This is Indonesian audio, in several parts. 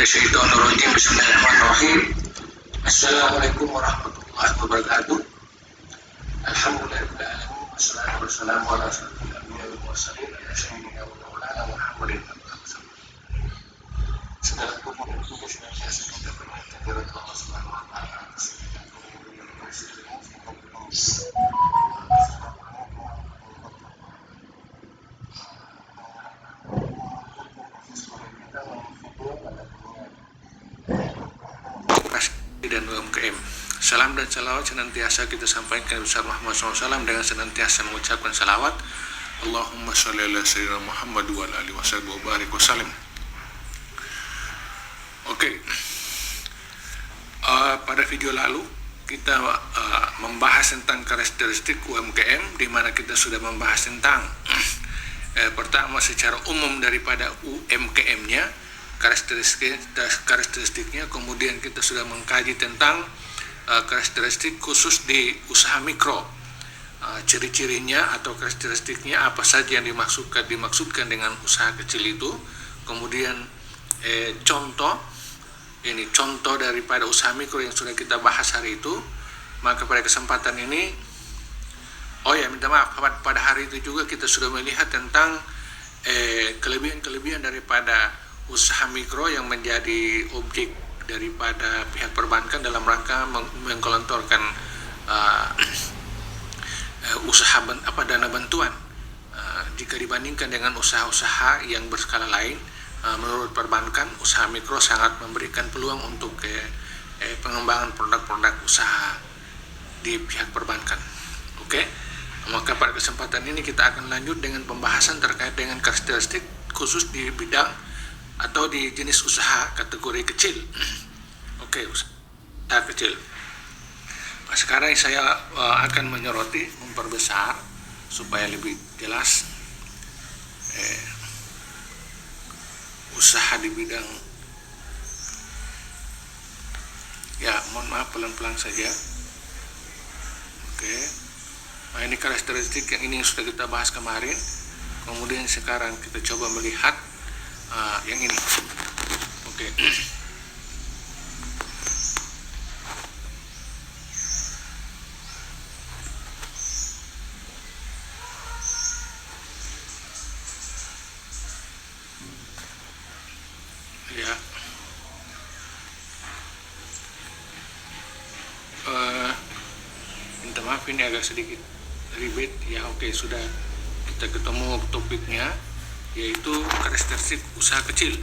Minasyaitonirrajim. Bismillahirrahmanirrahim. Assalamualaikum warahmatullahi wabarakatuh. Alhamdulillahirabbil alamin wassalatu wassalamu ala asyrofil anbiya'i wal mursalin sayyidina wa maulana Muhammadin segala puji dan puji senantiasa kita panjatkan kepada Allah Subhanahu wa taala atas segala kemuliaan dan kasih. Dan UMKM. Salam dan salawat senantiasa kita sampaikan besar Muhammad SAW dengan senantiasa mengucapkan salawat. Allahumma sholli ala sayyidina Muhammad wa ala alihi wa barik wasallim. Oke. Pada video lalu kita membahas tentang karakteristik UMKM, di mana kita sudah membahas tentang pertama secara umum daripada UMKM-nya, karakteristiknya, kemudian kita sudah mengkaji tentang karakteristik khusus di usaha mikro, ciri-cirinya atau karakteristiknya apa saja yang dimaksudkan dengan usaha kecil itu, kemudian contoh daripada usaha mikro yang sudah kita bahas hari itu. Maka pada kesempatan ini minta maaf, pada hari itu juga kita sudah melihat tentang kelebihan daripada usaha mikro yang menjadi objek daripada pihak perbankan dalam rangka menggelontorkan usaha dana bantuan jika dibandingkan dengan usaha-usaha yang berskala lain. Menurut perbankan, usaha mikro sangat memberikan peluang untuk pengembangan produk-produk usaha di pihak perbankan. Oke, maka pada kesempatan ini kita akan lanjut dengan pembahasan terkait dengan karakteristik khusus di bidang atau di jenis usaha kategori kecil. Oke, usaha kecil. Nah, sekarang saya akan memperbesar supaya lebih jelas usaha di bidang, mohon maaf, pelan-pelan saja. Oke. Nah, ini karakteristik yang sudah kita bahas kemarin. Kemudian sekarang kita coba melihat yang ini. Oke. Ya. Minta maaf, ini agak sedikit ribet ya. Oke, sudah kita ketemu topiknya, yaitu karakteristik usaha kecil.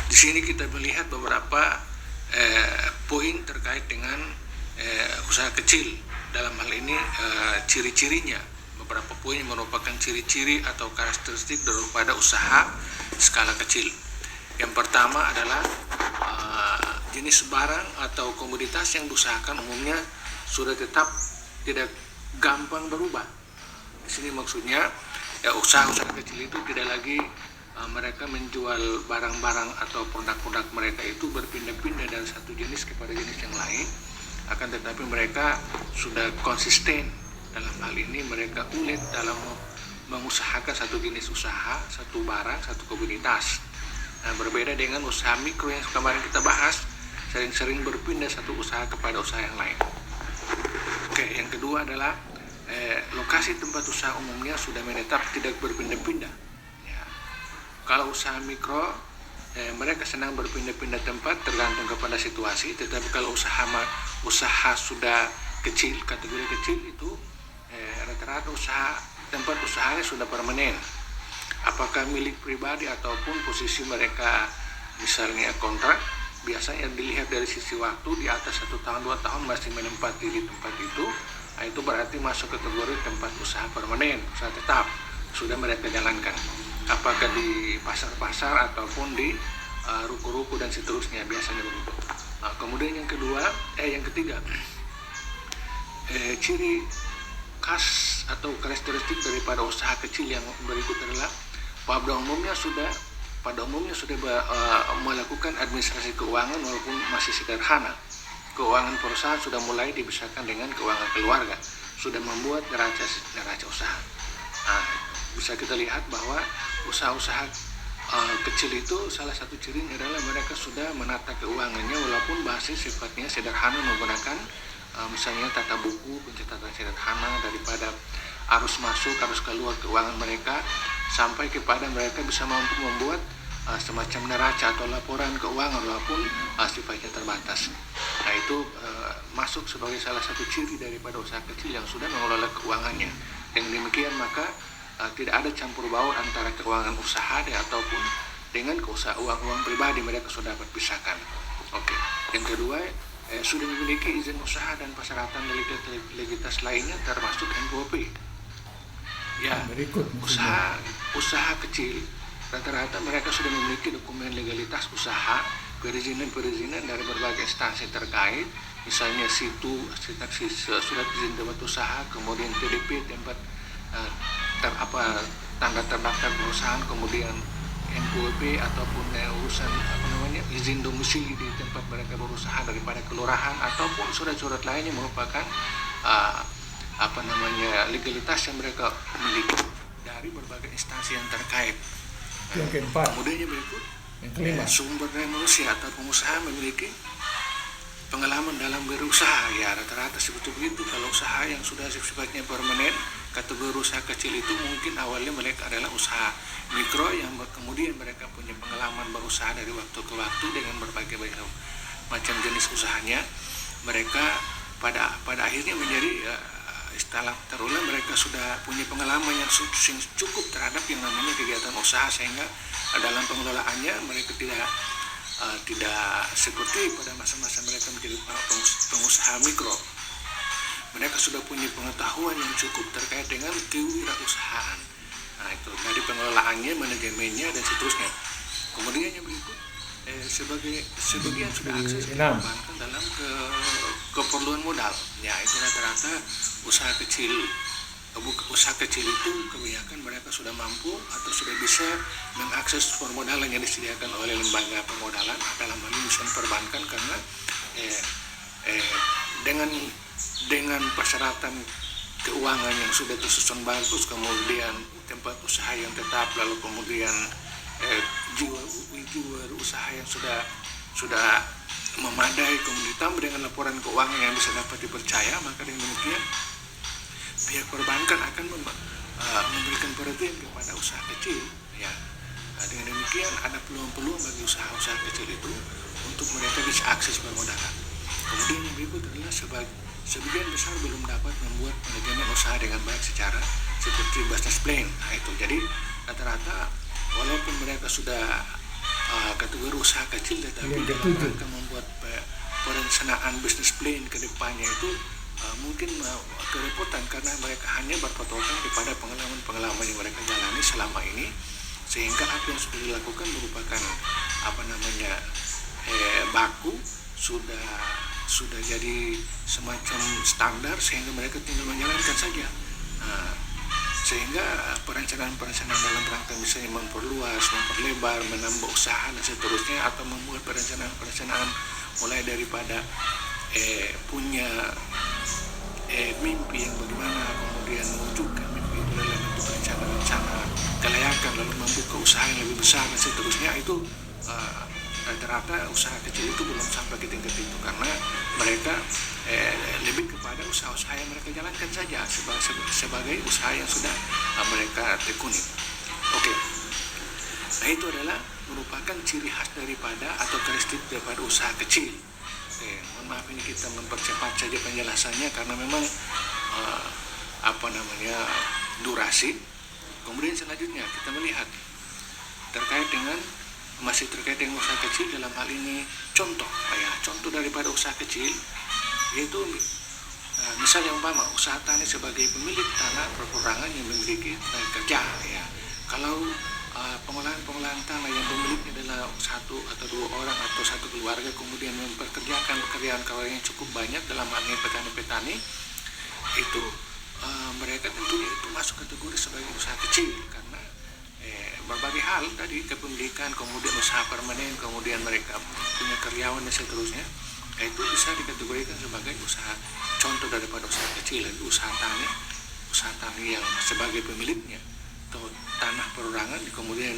Di sini kita melihat beberapa poin terkait dengan usaha kecil. Dalam hal ini ciri-cirinya, beberapa poin yang merupakan ciri-ciri atau karakteristik daripada usaha skala kecil. Yang pertama adalah jenis barang atau komoditas yang diusahakan umumnya sudah tetap, tidak gampang berubah. Di sini maksudnya usaha-usaha kecil itu tidak lagi mereka menjual barang-barang atau produk-produk mereka itu berpindah-pindah dari satu jenis kepada jenis yang lain, akan tetapi mereka sudah konsisten. Dalam hal ini mereka ulet dalam mengusahakan satu jenis usaha, satu barang, satu komoditas. Nah, berbeda dengan usaha mikro yang kemarin kita bahas, sering-sering berpindah satu usaha kepada usaha yang lain. Oke, yang kedua adalah lokasi tempat usaha umumnya sudah menetap, tidak berpindah-pindah. Ya. Kalau usaha mikro, mereka senang berpindah-pindah tempat tergantung kepada situasi. Tetapi kalau usaha sudah kecil, kategori kecil itu rata-rata tempat usahanya sudah permanen. Apakah milik pribadi ataupun posisi mereka misalnya kontrak, biasanya dilihat dari sisi waktu, di atas 1 tahun 2 tahun masih menempati di tempat itu. Nah, itu berarti masuk kategori tempat usaha permanen, usaha tetap, sudah mereka jalankan. Apakah di pasar-pasar ataupun di ruko-ruko dan seterusnya, biasanya begitu. Nah, kemudian yang ketiga, ciri khas atau karakteristik daripada usaha kecil yang berikut adalah pada umumnya sudah melakukan administrasi keuangan walaupun masih sederhana. Keuangan perusahaan sudah mulai dibesarkan dengan keuangan keluarga, sudah membuat neraca usaha. Nah, bisa kita lihat bahwa usaha-usaha kecil itu salah satu cirinya adalah mereka sudah menata keuangannya walaupun masih sifatnya sederhana menggunakan misalnya tata buku, pencatatan sederhana daripada arus masuk, arus keluar keuangan mereka sampai kepada mereka bisa mampu membuat semacam neraca atau laporan keuangan walaupun sifatnya terbatas. Nah itu masuk sebagai salah satu ciri daripada usaha kecil yang sudah mengelola keuangannya. Dengan demikian maka tidak ada campur baur antara keuangan usaha ataupun dengan uang pribadi, mereka sudah dapat pisahkan. Oke. Yang kedua, sudah memiliki izin usaha dan persyaratan legalitas lainnya termasuk NPWP. Ya, usaha kecil rata-rata mereka sudah memiliki dokumen legalitas usaha, perizinan dari berbagai instansi terkait, misalnya surat izin tempat usaha, kemudian TDP tempat tanda terdaftar perusahaan, kemudian NPWP ataupun urusan izin domisili di tempat mereka berusaha daripada kelurahan ataupun surat-surat lainnya merupakan legalitas yang mereka miliki dari berbagai instansi yang terkait. Yang keempat. Kemudian berikut, yang kelima, sumber daya manusia atau pengusaha memiliki pengalaman dalam berusaha. Ya rata-rata seperti begitu. Kalau usaha yang sudah sifatnya permanen, kategori usaha kecil itu mungkin awalnya mereka adalah usaha mikro yang kemudian mereka punya pengalaman berusaha dari waktu ke waktu dengan berbagai macam jenis usahanya. Mereka pada akhirnya menjadi istilah terulang, mereka sudah punya pengalaman yang cukup terhadap yang namanya kegiatan usaha, sehingga dalam pengelolaannya mereka tidak seperti pada masa-masa mereka menjadi pengusaha mikro. Mereka sudah punya pengetahuan yang cukup terkait dengan kewirausahaan. Nah itu dari pengelolaannya, manajemennya dan seterusnya. Kemudian yang berikut, sebagian sudah akses ke perbankan dalam keperluan modal. Ya itu rata-rata usaha kecil itu kebanyakan mereka sudah mampu atau sudah bisa mengakses permodalan yang disediakan oleh lembaga permodalan dalam hal ini misalnya perbankan, karena dengan persyaratan keuangan yang sudah tersusun bagus, kemudian tempat usaha yang tetap, lalu kemudian jiwa usaha yang sudah memadai, kemudian ditambah dengan laporan keuangan yang bisa dapat dipercaya, maka dengan demikian pihak perbankan akan memberikan perhatian kepada usaha kecil. Ya, dengan demikian ada peluang-peluang bagi usaha-usaha kecil itu untuk mereka bisa akses permodalan. Kemudian yang berikut adalah sebagian besar belum dapat membuat manajemen usaha dengan baik secara seperti business plan. Nah itu jadi rata-rata walaupun mereka sudah kategori usaha kecil, tetapi mereka membuat perencanaan business plan ke depannya itu mungkin kerepotan karena mereka hanya berpatokan kepada pengalaman yang mereka jalani selama ini, sehingga apa yang sudah dilakukan merupakan baku, sudah jadi semacam standar, sehingga mereka tinggal menjalankan saja. Sehingga perencanaan dalam rangka misalnya memperluas, memperlebar, menambah usaha dan seterusnya, atau membuat perencanaan mulai daripada punya mimpi yang bagaimana, kemudian mewujudkan mimpi itu dalam bentuk rencana kelayakan, lalu membuka usaha yang lebih besar dan seterusnya. Itu rata-rata usaha kecil itu belum sampai ke tingkat itu, karena mereka lebih kepada usaha-usaha yang mereka jalankan saja sebagai usaha yang sudah mereka tekuni. Oke. Nah itu adalah merupakan ciri khas daripada atau karakteristik daripada usaha kecil. Mohon maaf ini kita mempercepat saja penjelasannya karena memang durasi. Kemudian selanjutnya kita melihat masih terkait dengan usaha kecil, dalam hal ini contoh daripada usaha kecil yaitu misalnya usaha tani sebagai pemilik tanah perorangan yang memiliki tenaga kerja. Ya, kalau pengolahan tanah yang pemiliknya adalah satu atau dua orang atau satu keluarga, kemudian memperkerjakan pekerjaan yang cukup banyak, dalam hal ini petani-petani, itu mereka tentunya itu masuk kategori sebagai usaha kecil karena berbagai hal tadi, kepemilikan, kemudian usaha permanen, kemudian mereka punya karyawan dan seterusnya, itu bisa dikategorikan sebagai usaha. Contoh daripada usaha kecil, usaha tani yang sebagai pemiliknya atau tanah perorangan kemudian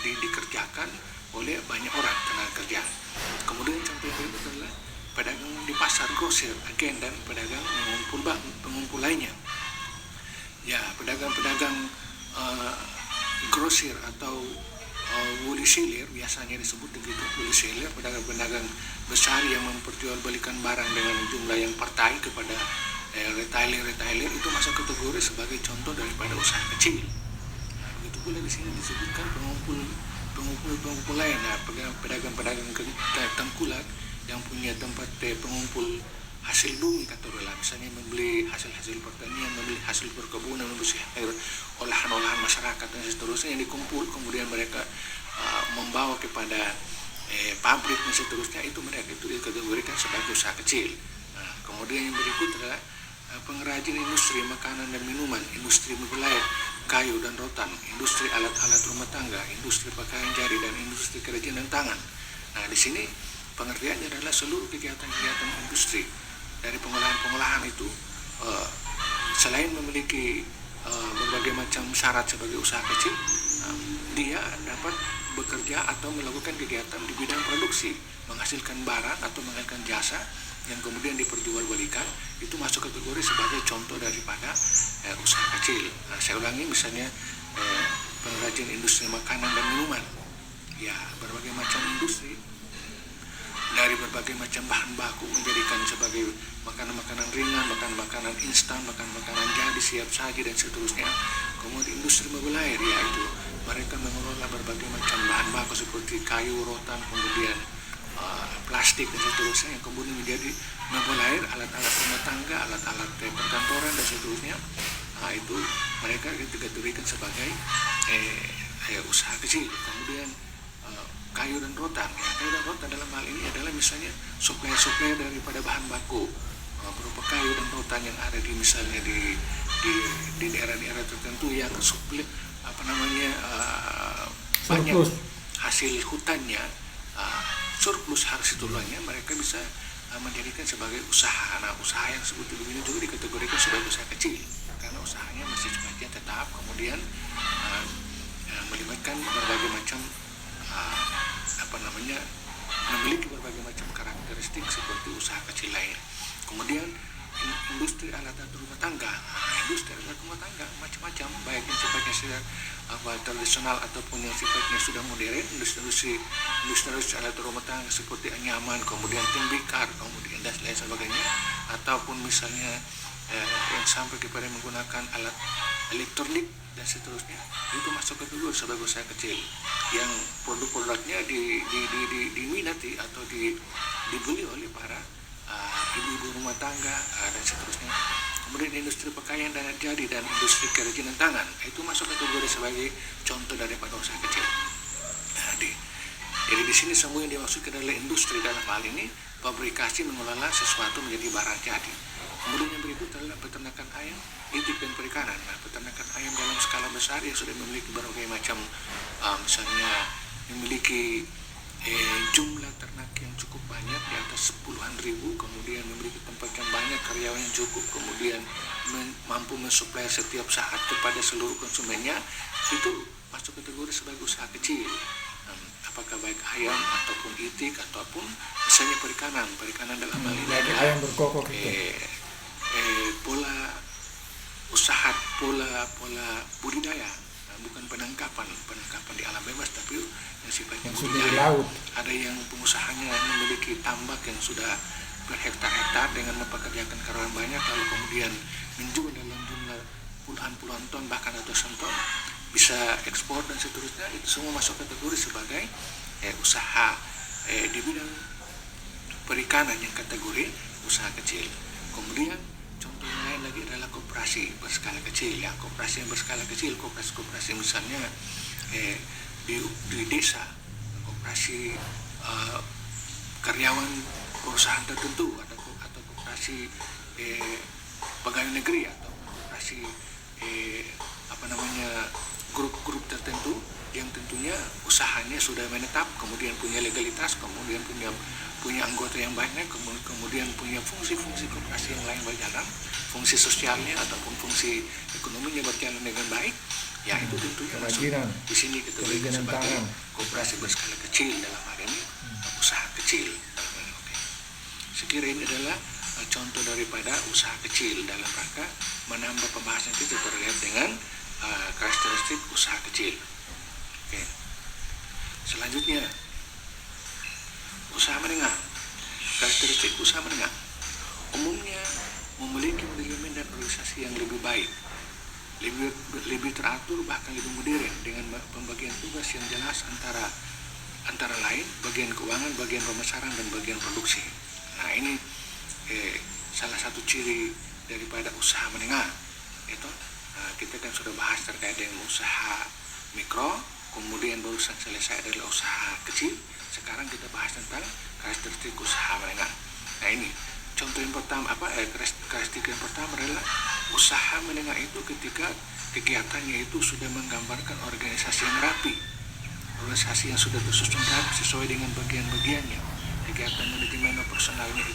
dikerjakan oleh banyak orang tenaga kerja. Kemudian contoh itu adalah pedagang di pasar grosir agen dan pedagang pengumpul lainnya. Ya, pedagang-pedagang grosir atau wholesaler biasanya disebut begitu, wholesaler, pedagang-pedagang besar yang memperjualbelikan barang dengan jumlah yang partai kepada retailer itu masuk kategori sebagai contoh daripada usaha kecil. Nah, begitu pula di sini disebutkan pengumpul lain. Nah, pedagang-pedagang tengkulak yang punya tempat pengumpul hasil bumi katakanlah, misalnya membeli hasil pertanian, membeli hasil perkebunan, membeli olahan-olahan masyarakat dan seterusnya yang dikumpul kemudian mereka membawa kepada pabrik dan seterusnya, itu mereka itu dikategorikan sebagai usaha kecil. Nah, kemudian yang berikut adalah pengrajin industri makanan dan minuman, industri mebel, kayu dan rotan, industri alat-alat rumah tangga, industri pakaian jari dan industri kerajinan tangan. Nah, di sini pengertiannya adalah seluruh kegiatan-kegiatan industri dari pengolahan itu selain memiliki berbagai macam syarat sebagai usaha kecil, dia dapat bekerja atau melakukan kegiatan di bidang produksi, menghasilkan barang atau menghasilkan jasa yang kemudian diperjualbelikan, itu masuk kategori sebagai contoh daripada usaha kecil. Nah, saya ulangi, misalnya pengrajin industri makanan dan minuman, ya berbagai macam industri dari berbagai macam bahan baku menjadikan sebagai makanan-makanan ringan, makanan-makanan instan, makanan-makanan jadi siap saji dan seterusnya. Kemudian industri mebel air, yaitu mereka mengelola berbagai macam bahan baku seperti kayu, rotan, kemudian plastik dan seterusnya yang kemudian menjadi mebel air, alat-alat rumah tangga, alat-alat perkantoran dan seterusnya. Nah, itu mereka dikategorikan sebagai usaha kecil. Kemudian kayu dan rotan, ya, kayu dan rotan dalam hal ini adalah misalnya supplier daripada bahan baku berupa kayu dan rotan yang ada di misalnya di daerah-daerah tertentu yang banyak hasil hutannya, surplus hasil tulangnya, mereka bisa menjadikan sebagai usaha. Nah, usaha yang seperti begini juga dikategorikan sebagai usaha kecil karena usahanya masih sebagian tetap, kemudian melibatkan berbagai macam memiliki berbagai macam karakteristik seperti usaha kecil lain. Kemudian industri alat-alat rumah tangga, industri alat rumah tangga macam-macam, baik yang sifatnya tradisional ataupun yang sifatnya sudah modern. Industri alat rumah tangga seperti anyaman, kemudian tembikar, kemudian dan lain sebagainya, ataupun misalnya yang sampai kepada menggunakan alat elektronik dan seterusnya, itu masuk kategori sebagai usaha kecil yang produk-produknya diminati atau dibeli oleh para ibu-ibu rumah tangga dan seterusnya. Kemudian industri pakaian dan jadi dan industri kerajinan tangan, itu masuk kategori sebagai contoh daripada usaha kecil. Jadi di sini semua yang dimaksudkan adalah industri, dalam hal ini pabrikasi mengelola sesuatu menjadi barang jadi. Kemudian yang berikut adalah peternakan ayam, itik dan perikanan. Nah, peternakan ayam dalam skala besar yang sudah memiliki berbagai macam, misalnya memiliki jumlah ternak yang cukup banyak, di atas puluhan ribu, kemudian memiliki tempat yang banyak, karyawan yang cukup, kemudian mampu mensuplai setiap saat kepada seluruh konsumennya, itu masuk kategori sebagai usaha kecil. Apakah baik ayam ataupun itik ataupun misalnya perikanan dalam hal ini adalah ayam berkokok pola budidaya, bukan penangkapan di alam bebas, tapi yang sifatnya budidaya. Ada yang pengusahanya memiliki tambak yang sudah berhektar-hektar dengan mempekerjakan karyawan banyak, lalu kemudian menjual dalam jumlah puluhan ton bahkan ratusan ton, bisa ekspor dan seterusnya. Itu semua masuk kategori sebagai usaha di bidang perikanan yang kategori usaha kecil. Kemudian contoh yang lain lagi adalah koperasi berskala kecil. Ya, koperasi yang berskala kecil, koperasi misalnya di desa, koperasi karyawan perusahaan tertentu, atau koperasi pegawai negeri, atau koperasi grup-grup tertentu yang tentunya usahanya sudah menetap, kemudian punya legalitas, kemudian punya anggota yang banyak, kemudian punya fungsi-fungsi koperasi yang lain berjalan, fungsi sosialnya ataupun fungsi ekonominya berjalan dengan baik. Ya itu tentunya masuk. Kerajinan. Di sini kita berikan Kerajinan sebagai tangan. koperasi berskala kecil dalam hal ini usaha kecil. Oke. Sekira ini adalah contoh daripada usaha kecil dalam rangka menambah pembahasan kita terkait dengan karakteristik usaha kecil. Oke. Selanjutnya usaha menengah. Karakteristik usaha menengah umumnya memiliki manajemen dan organisasi yang lebih baik, lebih teratur, bahkan lebih modern dengan pembagian tugas yang jelas antara lain bagian keuangan, bagian pemasaran, dan bagian produksi. Nah ini salah satu ciri daripada usaha menengah. Itu kita kan sudah bahas terkait dengan usaha mikro, kemudian barusan selesai adalah usaha kecil. Sekarang kita bahas tentang karakteristik usaha menengah. Nah ini contoh yang pertama karakteristik yang pertama adalah usaha menengah itu ketika kegiatannya itu sudah menggambarkan organisasi yang rapi, organisasi yang sudah tersusun rapi sesuai dengan bagian-bagiannya. Kegiatan manajemen personalnya itu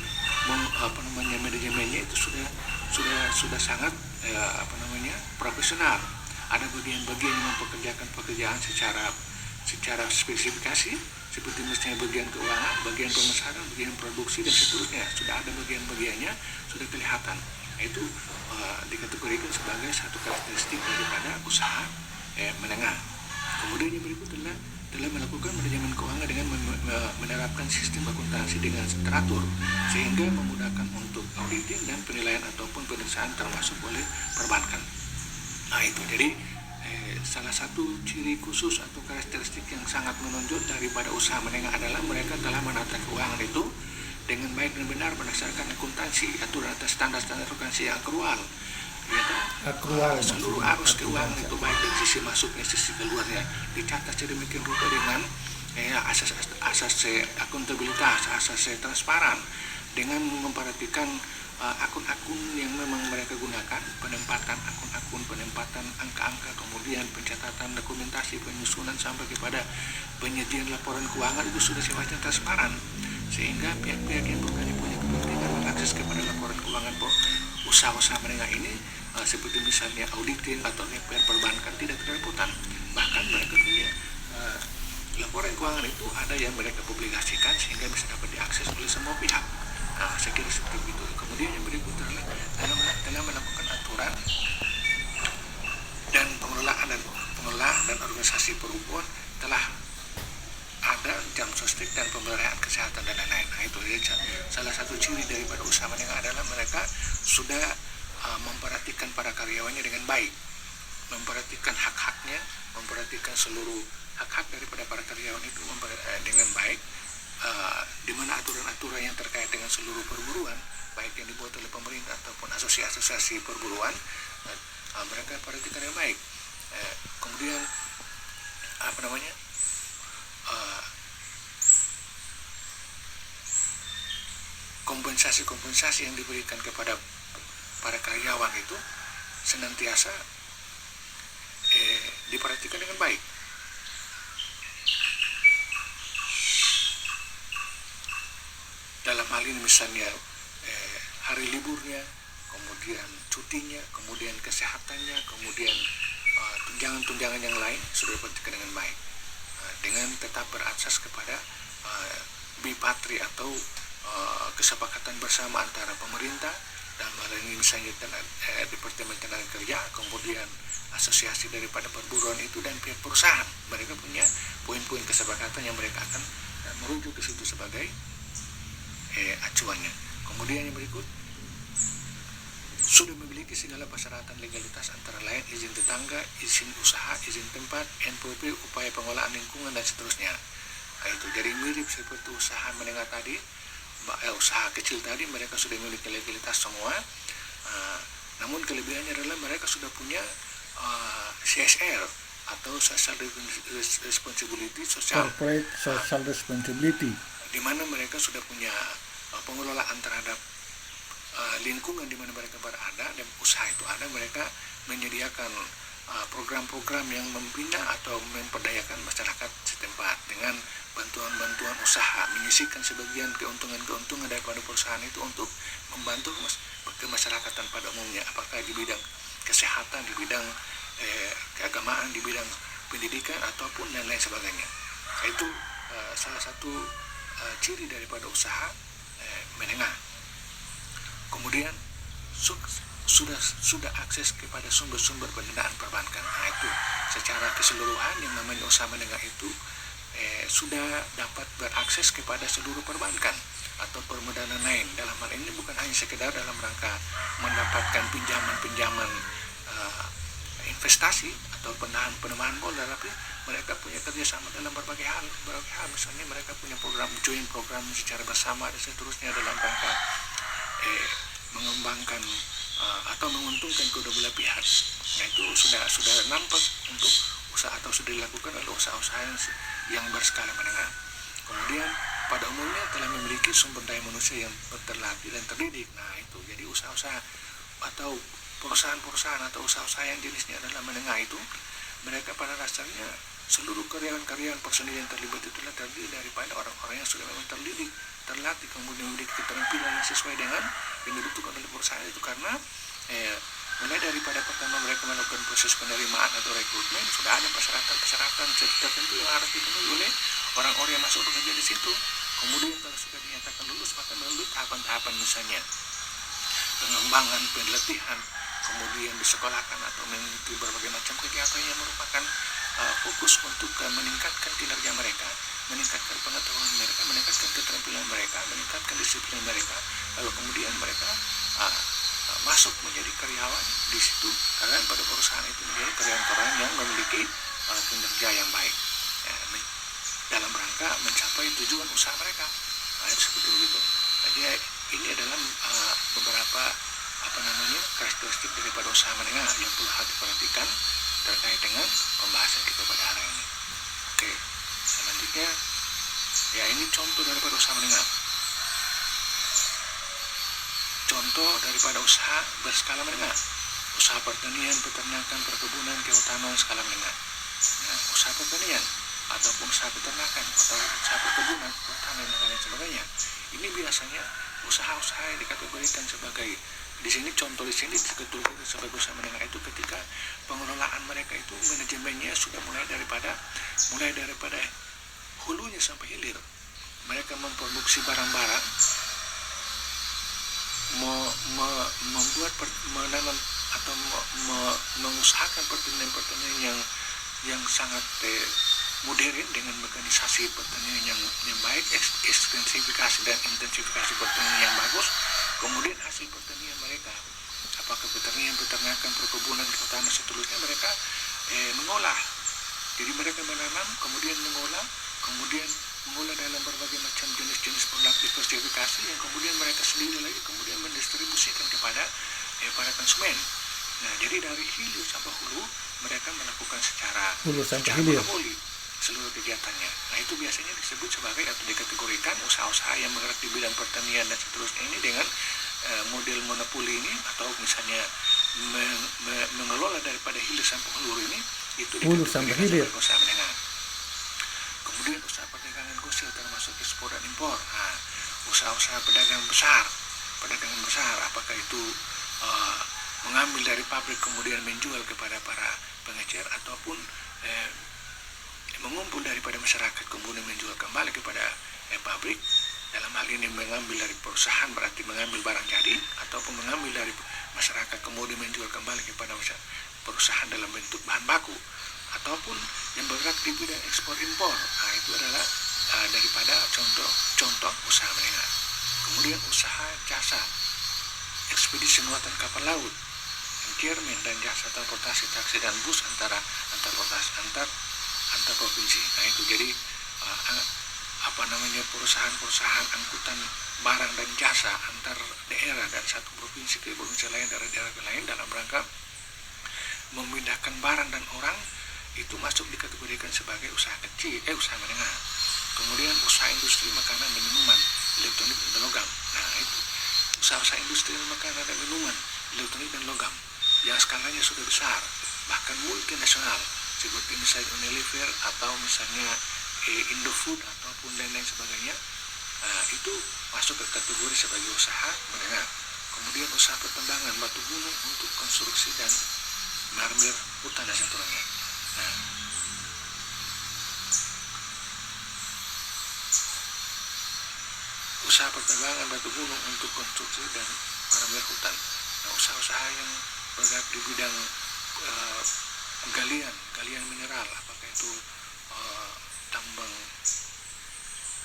manajemennya itu sudah sangat profesional. Ada bagian-bagian yang mempekerjakan pekerjaan secara spesifikasi seperti misalnya bagian keuangan, bagian pemasaran, bagian produksi, dan seterusnya. Sudah ada bagian-bagiannya, sudah kelihatan. Itu dikategorikan sebagai satu karakteristik daripada usaha menengah. Kemudian yang berikut adalah dalam melakukan manajemen keuangan dengan menerapkan sistem akuntansi dengan teratur sehingga memudahkan untuk auditing dan penilaian ataupun pemeriksaan termasuk oleh perbankan. Nah itu jadi salah satu ciri khusus atau karakteristik yang sangat menonjol daripada usaha menengah adalah mereka telah menata keuangan itu dengan baik dan benar berdasarkan akuntansi, aturan atas standar-standar akuntansi yang akrual. Seluruh arus keuangan itu baik dari sisi masuknya, sisi keluarnya dicatat sedemikian rupa dengan asas akuntabilitas, asas transparan, dengan memperhatikan akun-akun yang memang mereka gunakan, penempatan akun-akun, penempatan angka-angka, kemudian pencatatan dokumentasi, penyusunan sampai kepada penyajian laporan keuangan itu sudah sifatnya transparan, sehingga pihak-pihak yang bukan punya kepentingan mengakses kepada laporan keuangan usaha-usaha menengah ini seperti misalnya auditing atau pihak perbankan tidak kerepotan. Bahkan mereka punya laporan keuangan itu ada yang mereka publikasikan sehingga bisa dapat diakses oleh semua pihak. Saya kira seperti itu. Kemudian yang berikut adalah dalam melakukan aturan dan pengelolaan dan organisasi perhubungan telah ada jam sostek dan pemeliharaan kesehatan dan lain-lain. Nah itu salah satu ciri daripada usaha menengah adalah mereka sudah memperhatikan para karyawannya dengan baik, memperhatikan hak-haknya, memperhatikan seluruh hak-hak daripada para karyawan itu dengan baik. Di mana aturan-aturan yang terkait dengan seluruh perburuan baik yang dibuat oleh pemerintah ataupun asosiasi perburuan mereka perhatikan dengan baik. Kemudian kompensasi yang diberikan kepada para karyawan itu senantiasa diperhatikan dengan baik. Dalam hal ini misalnya hari liburnya, kemudian cutinya, kemudian kesehatannya, kemudian tunjangan-tunjangan yang lain sudah diperhatikan dengan baik, dengan tetap berasas kepada bipatri atau kesepakatan bersama antara pemerintah dalam hal ini misalnya Departemen Tenaga Kerja, kemudian asosiasi daripada perburuan itu dan pihak perusahaan. Mereka punya poin-poin kesepakatan yang mereka akan merujuk ke situ sebagai acuannya. Kemudian yang berikut sudah memiliki segala persyaratan legalitas antara lain izin tetangga, izin usaha, izin tempat, NPWP, upaya pengelolaan lingkungan dan seterusnya. Nah, itu jadi mirip seperti usaha menengah tadi, usaha kecil tadi mereka sudah memiliki legalitas semua. Namun kelebihannya adalah mereka sudah punya CSR atau social responsibility, corporate social responsibility, di mana mereka sudah punya pengelolaan terhadap lingkungan di mana mereka berada dan usaha itu ada. Mereka menyediakan program-program yang membina atau memperdayakan masyarakat setempat dengan bantuan-bantuan usaha, menyisihkan sebagian keuntungan daripada perusahaan itu untuk membantu kemasyarakatan pada umumnya, apakah di bidang kesehatan, di bidang keagamaan di bidang pendidikan ataupun dan lain sebagainya. Itu salah satu ciri daripada usaha menengah. Kemudian sudah akses kepada sumber-sumber pendanaan perbankan. Nah, itu secara keseluruhan yang namanya usaha menengah itu sudah dapat berakses kepada seluruh perbankan atau permodalan lain. Dalam hal ini bukan hanya sekedar dalam rangka mendapatkan pinjaman investasi atau penambahan modal, tapi mereka punya kerjasama dalam berbagai hal. Misalnya mereka punya joint program secara bersama dan seterusnya dalam rangka mengembangkan atau menguntungkan kedua belah pihak. Nah, itu sudah nampak untuk usaha atau sudah dilakukan oleh usaha-usaha yang berskala menengah. Kemudian pada umumnya telah memiliki sumber daya manusia yang terlatih dan terdidik. Nah, itu jadi usaha-usaha atau perusahaan-perusahaan atau usaha-usaha yang jenisnya adalah menengah itu, mereka pada dasarnya seluruh karyawan-karyawan personil yang terlibat itulah terdiri daripada orang-orang yang sudah memang terdidik, terlatih, kemudian memiliki keterampilan yang sesuai dengan yang dibutuhkan oleh perusahaan itu. Karena mulai daripada pertama mereka melakukan proses penerimaan atau rekrutmen, sudah ada persyaratan tertentu yang harus dipenuhi oleh orang-orang yang masuk bekerja di situ. Kemudian kalau sudah dinyatakan lulus, maka melalui tahapan-tahapan, misalnya pengembangan, pelatihan, kemudian disekolahkan atau mengikuti berbagai macam kegiatan yang merupakan fokus untuk meningkatkan kinerja mereka, meningkatkan pengetahuan mereka, meningkatkan keterampilan mereka, meningkatkan disiplin mereka, lalu kemudian mereka masuk menjadi karyawan di situ, karena pada perusahaan itu menjadi karyawan-karyawan yang memiliki kinerja yang baik dalam rangka mencapai tujuan usaha mereka. Nah, seperti itu. Jadi ini adalah beberapa karakteristik daripada usaha menengah yang perlu diperhatikan terkait dengan pembahasan kita pada hari ini. Oke, selanjutnya ya ini contoh daripada usaha menengah. Contoh daripada usaha berskala menengah: usaha pertanian, peternakan, perkebunan, kehutanan skala menengah. Nah, usaha pertanian ataupun usaha peternakan atau usaha perkebunan, kehutanan dan lain sebagainya. Ini biasanya usaha-usaha yang dikategorikan sebagai, di sini contoh di sini dikategorikan sebagai usaha menengah itu ketika pengelolaan mereka itu manajemennya sudah mulai daripada hulunya sampai hilir. Mereka memproduksi barang-barang, menanam atau mengusahakan pertanian yang sangat modern dengan mekanisasi pertanian yang baik, ekstensifikasi dan intensifikasi pertanian yang bagus. Kemudian hasil pertanian mereka, apakah pertanian, peternakan, perkebunan, kehutanan, seterusnya, mereka mengolah. Jadi mereka menanam, kemudian mengolah dalam berbagai macam jenis-jenis produk diversifikasi yang kemudian mereka sendiri lagi kemudian mendistribusikan kepada para konsumen. Nah, jadi dari hilir sampai hulu mereka melakukan secara monopoli seluruh kegiatannya. Nah, itu biasanya disebut sebagai atau dikategorikan usaha-usaha yang bergerak di bidang pertanian dan seterusnya ini dengan model monopoli ini, atau misalnya mengelola daripada hilir sampai hulu ini, itu dikategorikan sebagai usaha menengah. Kemudian usaha perdagangan kecil termasuk ekspor dan impor. Nah, usaha-usaha perdagangan besar, apakah itu mengambil dari pabrik kemudian menjual kepada para pengecer, ataupun mengumpul daripada masyarakat kemudian menjual kembali kepada pabrik. Dalam hal ini mengambil dari perusahaan berarti mengambil barang jadi, ataupun mengambil dari masyarakat kemudian menjual kembali kepada perusahaan dalam bentuk bahan baku, ataupun yang bergerak di bidang ekspor impor. Nah, itu adalah daripada contoh usaha menengah. Kemudian usaha jasa, ekspedisi muatan kapal laut, entertainment dan jasa transportasi taksi dan bus antar provinsi. Nah, itu jadi perusahaan angkutan barang dan jasa antar daerah dari satu provinsi ke provinsi lain, dari daerah ke lain, dalam rangka memindahkan barang dan orang, itu masuk dikategorikan sebagai usaha menengah. Kemudian usaha industri makanan dan minuman, elektronik dan logam. Nah, itu usaha industri makanan dan minuman, elektronik dan logam yang skalanya sudah besar, bahkan multinasional, seperti misalnya Unilever atau misalnya Indofood ataupun lain-lain sebagainya. Itu masuk ke kategori sebagai usaha menengah. Kemudian usaha pertambangan batu gunung untuk konstruksi dan marmer hutan dan seterusnya. Nah, usaha pertambangan batu gunung untuk konstruksi dan marmer hutan. Nah, usaha-usaha yang bergerak di bidang galian mineral, apakah itu tambang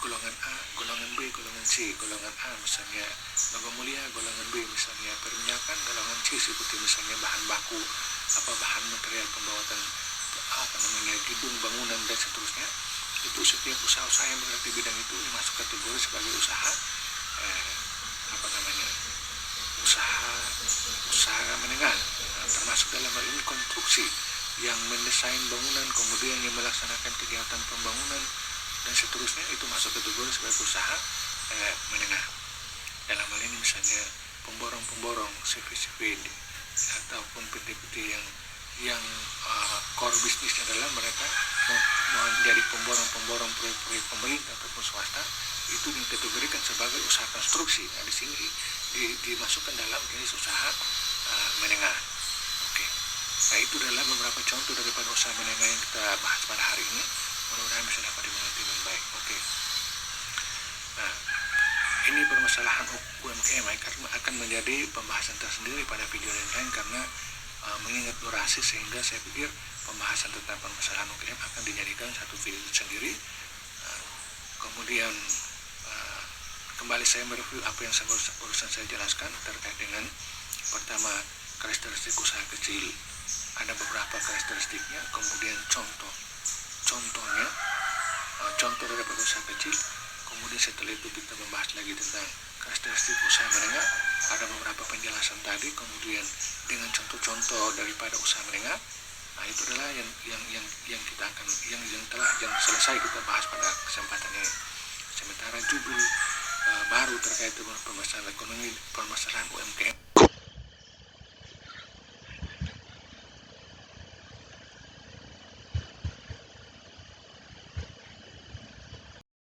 golongan A, golongan B, golongan C. Golongan A misalnya logam mulia, golongan B misalnya perminyakan, golongan C seperti misalnya bahan baku, bahan material pembuatan gedung, bangunan dan seterusnya. Itu setiap usaha-usaha yang bergerak di bidang itu masuk kategori sebagai usaha usaha menengah. Termasuk dalam hal ini konstruksi yang mendesain bangunan, kemudian yang melaksanakan kegiatan pembangunan dan seterusnya, itu masuk kategori sebagai usaha menengah. Dalam hal ini misalnya pemborong CV ataupun PT-PT yang core bisnisnya adalah mereka menjadi pemborong proyek-proyek pemerintah ataupun swasta, itu dikategorikan sebagai usaha konstruksi. Nah, di sini dimasukkan dalam jenis usaha menengah. Oke. Nah, itu adalah beberapa contoh daripada usaha menengah yang kita bahas pada hari ini. Mudah-mudahan bisa dapat dimengerti dengan baik. Oke. Nah, ini permasalahan UMKM akan menjadi pembahasan tersendiri pada video yang lain karena mengingat durasi, sehingga saya pikir pembahasan tentang permasalahan UMKM akan dijadikan satu video sendiri. Kemudian kembali saya mereview apa yang barusan saya jelaskan terkait dengan pertama karakteristik usaha kecil. Ada beberapa karakteristiknya, kemudian contoh daripada usaha kecil. Kemudian setelah itu kita membahas lagi tentang karakteristik usaha menengah. Ada beberapa penjelasan tadi, kemudian dengan contoh-contoh daripada usaha menengah. Nah, itu adalah yang kita akan yang selesai kita bahas pada kesempatan ini. Sementara judul baru terkait dengan permasalahan ekonomi, permasalahan UMKM